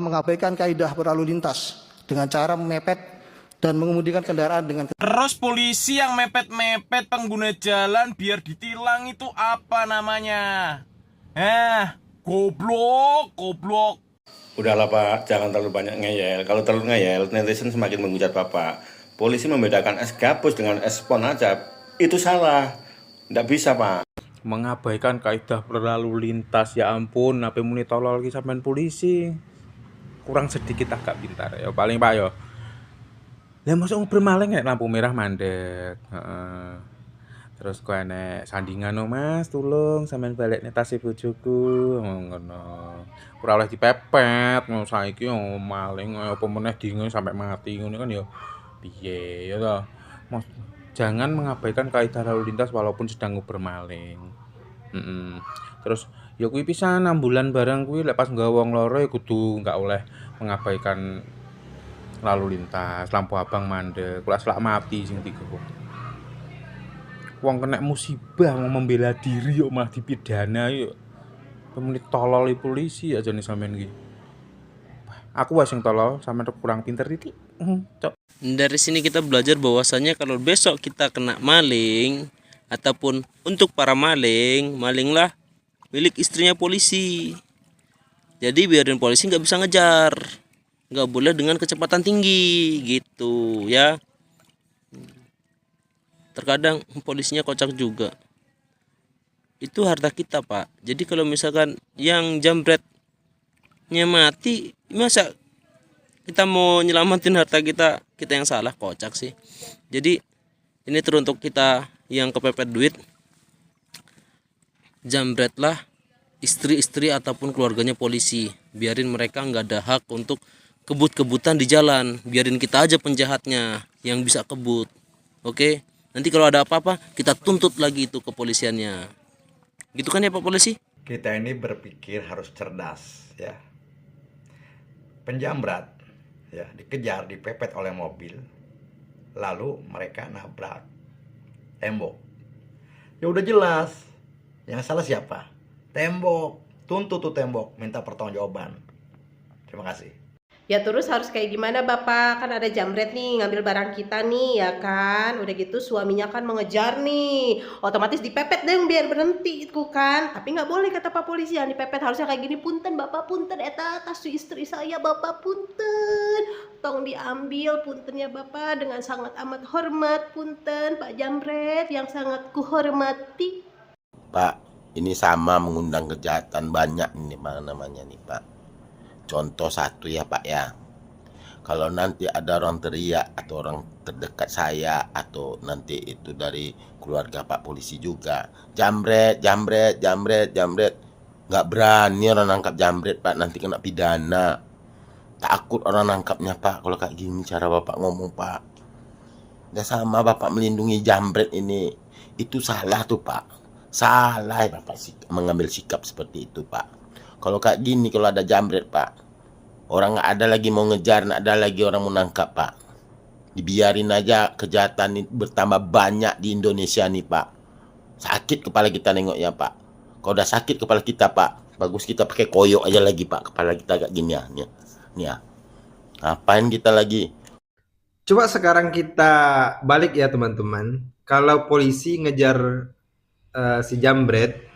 mengabaikan kaidah berlalu lintas dengan cara memepet dan mengemudikan kendaraan dengan. Terus polisi yang mepet-mepet pengguna jalan biar ditilang itu apa namanya? Goblok. Udahlah Pak, jangan terlalu banyak ngeyel. Kalau terlalu ngeyel, netizen semakin menghujat Bapak. Polisi membedakan es gabus dengan es pon aja, itu salah. Nggak bisa Pak. Mengabaikan kaidah berlalu lintas, ya ampun, apa muni tolol lagi sampean polisi. Kurang sedikit agak pintar ya paling Pak ya. Lah mosok bermaling nek lampu merah mandek. Terus kok enek sandingan no Mas, tulung sampean balik tas bojoku ngono. Ora oleh dipepet, ngono saiki yo maling apa meneh dinge sampai mati ngono kan ya piye ya toh. Mas, jangan mengabaikan kaidah lalu lintas walaupun sedang bermaling. Terus ya kuwi pisan ambulan barang kuwi lek pas nggawa wong loro ya kudu enggak oleh mengabaikan lalu lintas, lampu abang mandek, kula selak mati sing tiga kok. Wong kena musibah mau membela diri yuk malah dipidana yuk. Pemuli tolol polisi aja nih sampean iki. Aku wis sing tolol, sampean kurang pinter titik. Cok. Dari sini kita belajar bahwasanya kalau besok kita kena maling ataupun untuk para maling, malinglah milik istrinya polisi. Jadi biarin polisi nggak bisa ngejar, nggak boleh dengan kecepatan tinggi gitu ya. Terkadang polisinya kocak juga. Itu harta kita Pak. Jadi kalau misalkan yang jambretnya mati, masa kita mau nyelamatin harta kita, kita yang salah, kocak sih. Jadi ini teruntuk kita yang kepepet duit, jambretlah istri-istri ataupun keluarganya polisi. Biarin mereka nggak ada hak untuk kebut-kebutan di jalan. Biarin kita aja penjahatnya yang bisa kebut. Oke? Nanti kalau ada apa-apa, kita tuntut lagi itu kepolisiannya. Gitu kan ya Pak Polisi? Kita ini berpikir harus cerdas ya. Penjamret ya dikejar, dipepet oleh mobil. Lalu mereka nabrak tembok. Ya udah jelas. Yang salah siapa? Tembok. Tuntut tuh tembok, minta pertanggungjawaban. Terima kasih. Ya terus harus kayak gimana Bapak? Kan ada jambret nih ngambil barang kita nih ya kan. Udah gitu suaminya kan mengejar nih. Otomatis dipepet deh biar berhenti itu kan. Tapi nggak boleh kata Pak Polisi yang dipepet. Harusnya kayak gini, punten Bapak, punten eta tas istri saya Bapak, punten. Tong diambil puntennya Bapak dengan sangat amat hormat, punten Pak Jambret yang sangat kuhormati. Pak, ini sama mengundang kejahatan banyak ini namanya nih Pak. Contoh satu ya Pak ya, kalau nanti ada orang teriak atau orang terdekat saya atau nanti itu dari keluarga Pak Polisi juga, jambret, jambret, jambret, jambret, nggak berani orang nangkap jambret Pak, nanti kena pidana. Takut orang nangkapnya Pak kalau kayak gini cara Bapak ngomong Pak. Udah sama Bapak melindungi jambret ini, itu salah tuh Pak. Salah ya Bapak mengambil sikap seperti itu Pak. Kalau kayak gini, kalau ada jambret Pak, orang nggak ada lagi mau ngejar, nggak ada lagi orang mau nangkap Pak. Dibiarin aja kejahatan ini bertambah banyak di Indonesia nih Pak. Sakit kepala kita nengoknya Pak. Kalau udah sakit kepala kita Pak, bagus kita pakai koyok aja lagi Pak, kepala kita agak gini ya. Nih ya. Ngapain kita lagi? Coba sekarang kita balik ya teman-teman. Kalau polisi ngejar si jambret,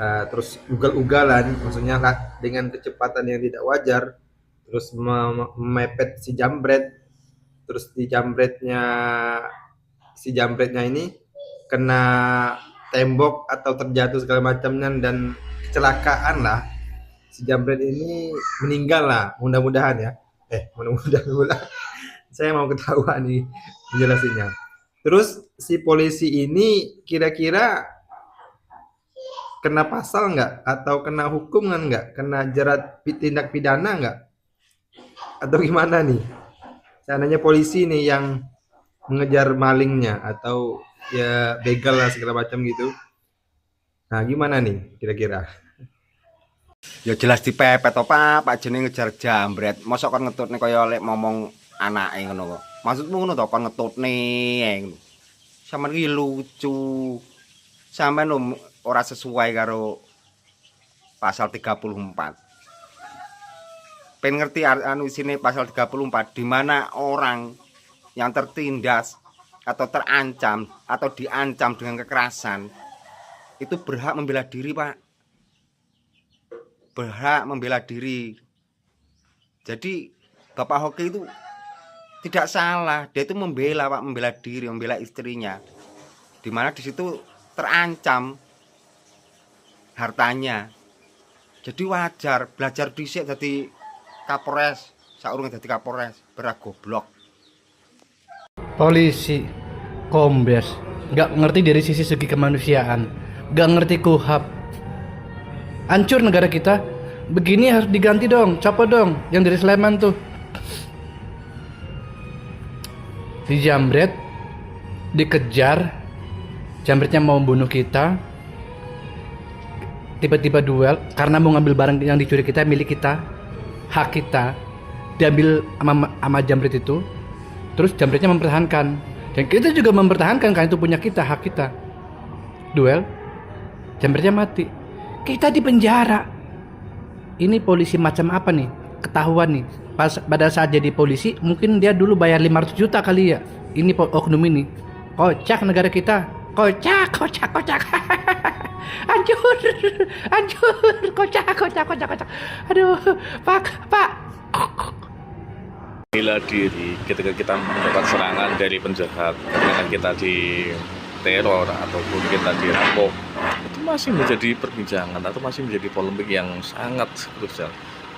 terus ugal-ugalan, maksudnya dengan kecepatan yang tidak wajar, terus memepet si jambret, terus si jambretnya ini kena tembok atau terjatuh segala macamnya dan kecelakaan lah, si jambret ini meninggal lah, mudah-mudahan ya, mudah-mudahan saya mau ketahuan nih menjelasinya. Terus si polisi ini kira-kira kena pasal nggak? Atau kena hukuman nggak? Kena jerat tindak pidana nggak? Atau gimana nih? Seandainya polisi nih yang mengejar malingnya atau ya begal lah segala macam gitu. Nah gimana nih kira-kira? Ya jelas dipepet apa Pak jenenge ngejar jambret. Mosok kon ngetutne kaya lek ngomong anake ngono kok. Maksudmu ngono to kon ngetutne ngono. Sampeyan iki lucu. Sampeyan ora sesuai karo pasal 34. pengen ngerti anu sini pasal 34 di mana orang yang tertindas atau terancam atau diancam dengan kekerasan itu berhak membela diri, Pak. Berhak membela diri. Jadi Bapak Hoki itu tidak salah, dia itu membela, Pak, membela diri, membela istrinya. Di mana di situ terancam hartanya. Jadi wajar belajar dhisik dadi Kapolres, saurunge dadi Kapolres, berak goblok. Polisi, kombes, nggak ngerti dari sisi segi kemanusiaan, nggak ngerti kuhab. Hancur negara kita. Begini harus diganti dong, copot dong, yang dari Sleman tuh. Dijamret, dikejar, jambretnya mau bunuh kita. Tiba-tiba duel karena mau ngambil barang yang dicuri kita, milik kita, hak kita, diambil sama jambret itu. Terus jambretnya mempertahankan, dan kita juga mempertahankan karena itu punya kita, hak kita. Duel, jambretnya mati, kita di penjara. Ini polisi macam apa nih? Ketahuan nih. Pada saat jadi polisi, mungkin dia dulu bayar 500 juta kali ya. Ini oknum ini. Kocak negara kita. Kocak. Hancur. Kocak. Aduh, Pak. Bela diri ketika kita mendapat serangan dari penjahat, ketika kita diteror ataupun kita dirampok, itu masih menjadi perbincangan atau masih menjadi polemik yang sangat krusial.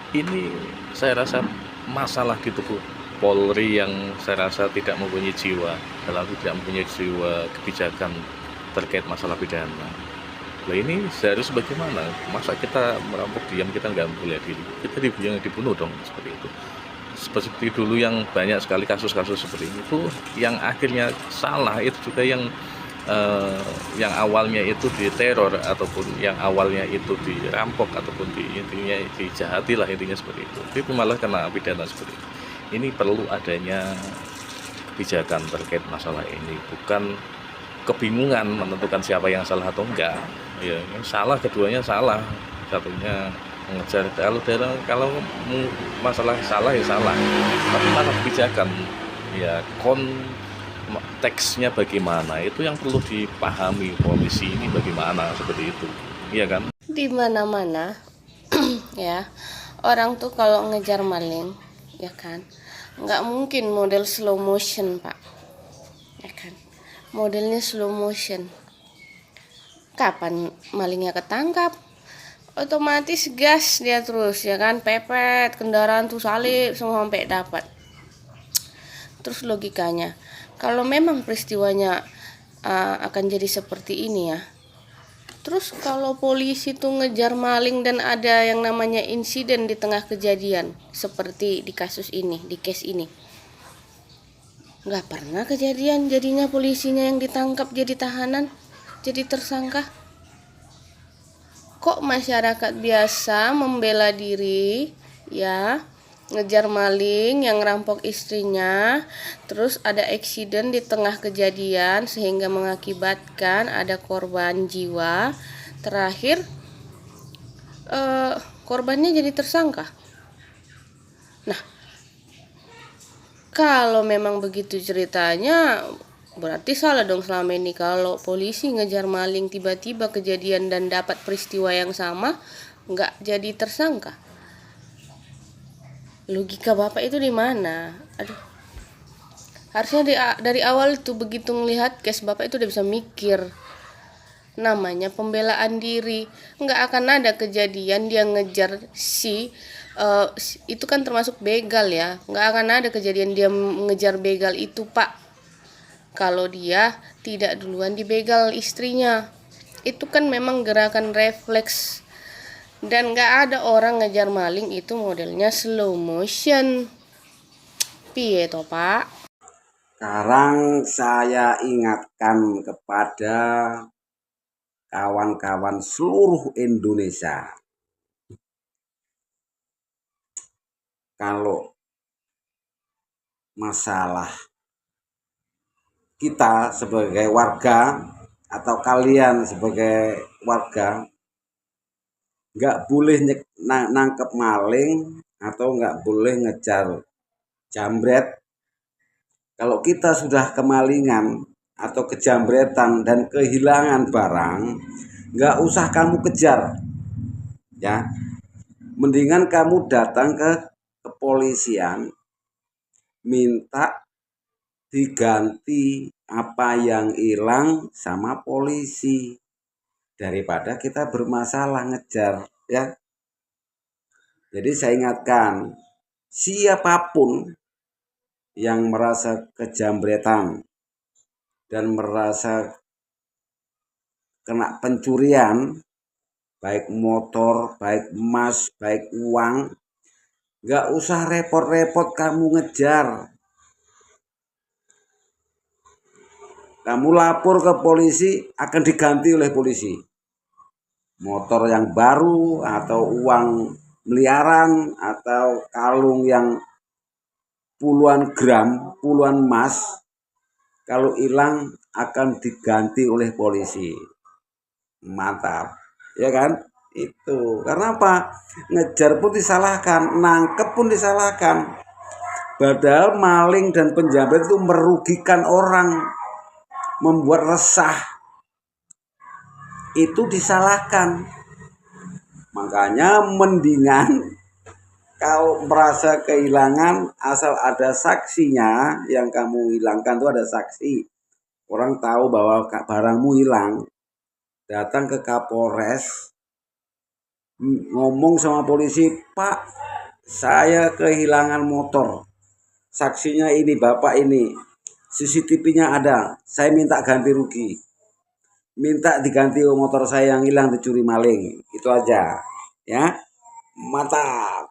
Ini saya rasa masalah di tubuh Polri yang saya rasa tidak mempunyai jiwa, tidak mempunyai jiwa kebijakan terkait masalah pidana. Nah ini seharusnya bagaimana? Masa kita merampok diam, kita nggak boleh diri, kita dibunuh dong, seperti itu. Seperti dulu yang banyak sekali kasus-kasus seperti itu yang akhirnya salah, itu juga yang awalnya itu diteror ataupun yang awalnya itu dirampok ataupun intinya dijahati lah, intinya seperti itu, tapi malah kena pidana seperti itu. Ini perlu adanya kebijakan terkait masalah ini, bukan kebingungan menentukan siapa yang salah atau enggak. Ya, yang salah keduanya salah, satunya mengejar, kalau masalah salah ya salah, tapi masalah kebijakan ya konteksnya bagaimana, itu yang perlu dipahami polisi ini bagaimana, seperti itu, iya kan? Di mana-mana ya orang tuh kalau ngejar maling ya kan nggak mungkin model slow motion, Pak, ya kan, modelnya slow motion. Kapan malingnya ketangkap, otomatis gas dia terus, ya kan, pepet kendaraan tuh salib semua sampai dapat. Terus logikanya kalau memang peristiwanya akan jadi seperti ini ya, terus kalau polisi tuh ngejar maling dan ada yang namanya insiden di tengah kejadian seperti di kasus ini, di case ini, nggak pernah kejadian jadinya polisinya yang ditangkap jadi tahanan, jadi tersangka. Kok masyarakat biasa membela diri ya, ngejar maling yang rampok istrinya, terus ada eksiden di tengah kejadian sehingga mengakibatkan ada korban jiwa, terakhir korbannya jadi tersangka. Nah, kalau memang begitu ceritanya, berarti salah dong selama ini kalau polisi ngejar maling tiba-tiba kejadian dan dapat peristiwa yang sama nggak jadi tersangka. Logika Bapak itu di mana? Aduh, harusnya dari awal itu begitu ngelihat case Bapak itu udah bisa mikir. Namanya pembelaan diri, nggak akan ada kejadian dia ngejar itu kan termasuk begal ya, nggak akan ada kejadian dia ngejar begal itu, Pak, kalau dia tidak duluan dibegal istrinya. Itu kan memang gerakan refleks. Dan gak ada orang ngejar maling itu modelnya slow motion. Piye toh, Pak? Sekarang saya ingatkan kepada kawan-kawan seluruh Indonesia. Kalau masalah kita sebagai warga atau kalian sebagai warga nggak boleh nangkep maling atau nggak boleh ngejar jambret. Kalau kita sudah kemalingan atau kejambretan dan kehilangan barang, nggak usah kamu kejar, ya. Mendingan kamu datang ke kepolisian, minta diganti apa yang hilang sama polisi daripada kita bermasalah ngejar, ya. Jadi saya ingatkan, siapapun yang merasa kejambretan dan merasa kena pencurian, baik motor, baik emas, baik uang, nggak usah repot-repot kamu ngejar. Kamu lapor ke polisi, akan diganti oleh polisi. Motor yang baru atau uang miliaran atau kalung yang puluhan gram, puluhan emas, kalau hilang akan diganti oleh polisi. Mantap, ya kan? Itu karena apa? Ngejar pun disalahkan, nangkep pun disalahkan. Padahal maling dan penjambret itu merugikan orang, membuat resah, itu disalahkan. Makanya mendingan kalau merasa kehilangan, asal ada saksinya, yang kamu hilangkan itu ada saksi, orang tahu bahwa barangmu hilang, datang ke Kapolres, ngomong sama polisi, Pak, saya kehilangan motor, saksinya ini, bapak ini, CCTV-nya ada, saya minta ganti rugi, minta diganti motor saya yang hilang dicuri maling, itu aja, ya. Mantap.